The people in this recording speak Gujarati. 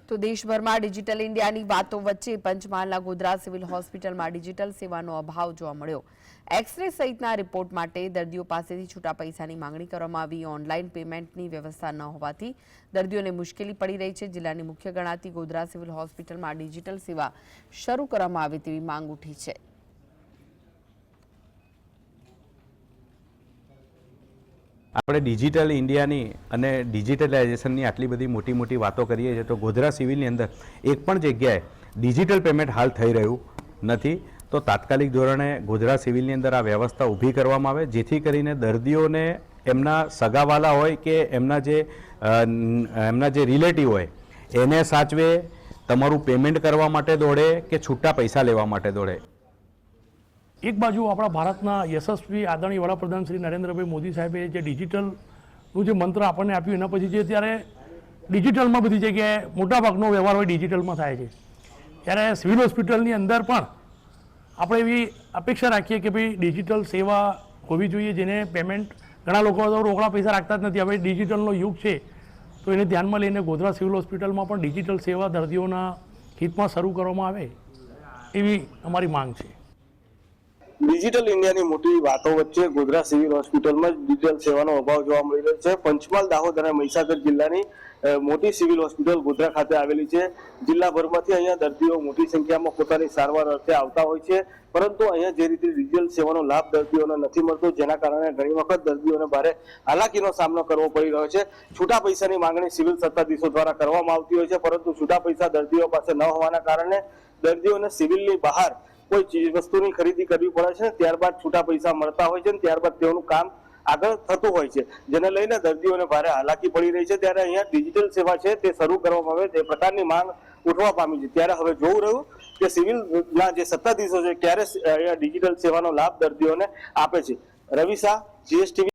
તો દેશભરમાં ડિજિટલ ઇન્ડિયાની વાતો વચ્ચે પંચમહાલના ગોધરા સિવિલ હોસ્પિટલમાં ડિજિટલ સેવાનો અભાવ જોવા મળ્યો। એક્સરે સહિતના રિપોર્ટ માટે દર્દીઓ પાસેથી છૂટા પૈસાની માંગણી કરવામાં આવી। ઓનલાઈન પેમેન્ટની વ્યવસ્થા ન હોવાથી દર્દીઓને મુશ્કેલી પડી રહી છે। જિલ્લાની મુખ્ય ગણાતી ગોધરા સિવિલ હોસ્પિટલમાં ડિજિટલ સેવા શરૂ કરવામાં આવે તેવી માંગ ઉઠી છે। આપણે ડિજિટલ ઇન્ડિયાની અને ડિજિટલાઇઝેશનની આટલી બધી મોટી મોટી વાતો કરીએ છીએ તો ગોધરા સિવિલની અંદર એક પણ જગ્યાએ ડિજિટલ પેમેન્ટ હાલ થઈ રહ્યું નથી। તો તાત્કાલિક ધોરણે ગોધરા સિવિલની અંદર આ વ્યવસ્થા ઊભી કરવામાં આવે જેથી કરીને દર્દીઓને એમના સગાવાલા હોય કે એમના જે રિલેટિવ હોય એને સાચવે, તમારું પેમેન્ટ કરવા માટે દોડે કે છૂટા પૈસા લેવા માટે દોડે। એક બાજુ આપણા ભારતના યશસ્વી આદરણીય વડાપ્રધાન શ્રી નરેન્દ્રભાઈ મોદી સાહેબે જે ડિજિટલનું જે મંત્ર આપણને આપ્યું એના પછી જે ત્યારે ડિજિટલમાં બધી જગ્યાએ મોટાભાગનો વ્યવહાર હોય ડિજિટલમાં થાય છે, ત્યારે સિવિલ હોસ્પિટલની અંદર પણ આપણે એવી અપેક્ષા રાખીએ કે ભાઈ ડિજિટલ સેવા હોવી જોઈએ, જેને પેમેન્ટ ઘણા લોકો તો રોકડા પૈસા રાખતા જ નથી। હવે ડિજિટલનો યુગ છે તો એને ધ્યાનમાં લઈને ગોધરા સિવિલ હોસ્પિટલમાં પણ ડિજિટલ સેવા દર્દીઓના હિતમાં શરૂ કરવામાં આવે એવી અમારી માંગ છે। ડિજિટલ ઇન્ડિયાની મોટી વાતો વચ્ચે ગોધરા સિવિલ હોસ્પિટલમાં ડિજિટલ સેવાનો અભાવ જોવા મળી રહ્યો છે। પંચમહાલ, દાહોદ અને મહીસાગર જિલ્લાની મોટી સિવિલ હોસ્પિટલ ગોધરા ખાતે આવેલી છે। જિલ્લાભરમાંથી અહીંયા દર્દીઓ મોટી સંખ્યામાં પોતાની સારવાર અર્થે આવતા હોય છે, પરંતુ અહીંયા જે રીતે ડિજિટલ સેવાનો લાભ દર્દીઓને નથી મળતો, જેના કારણે ઘણી વખત દર્દીઓને ભારે હાલાકીનો સામનો કરવો પડી રહ્યો છે। છૂટા પૈસાની માંગણી સિવિલ સત્તાધીશો દ્વારા કરવામાં આવતી હોય છે, પરંતુ છૂટા પૈસા દર્દીઓ પાસે ન હોવાના કારણે દર્દીઓને સિવિલની બહાર કોઈ ચીજ વસ્તુની ખરીદી કરવી પડે છે, ત્યારબાદ છૂટા પૈસા મળતા હોય છે, ત્યારબાદ તેઓનું કામ આગળ થતું હોય છે, જેને લઈને દર્દીઓને ભારે હાલાકી પડી રહી છે। ત્યારે અહીંયા ડિજિટલ સેવા છે તે શરૂ કરવામાં આવે તે પ્રકારની માંગ ઉઠવા પામી છે। ત્યારે હવે જોવું રહ્યું કે સિવિલના જે સત્તાધીશો છે ક્યારે ડિજિટલ સેવાનો લાભ દર્દીઓને આપે છે। રવિ શાહ, GSTV।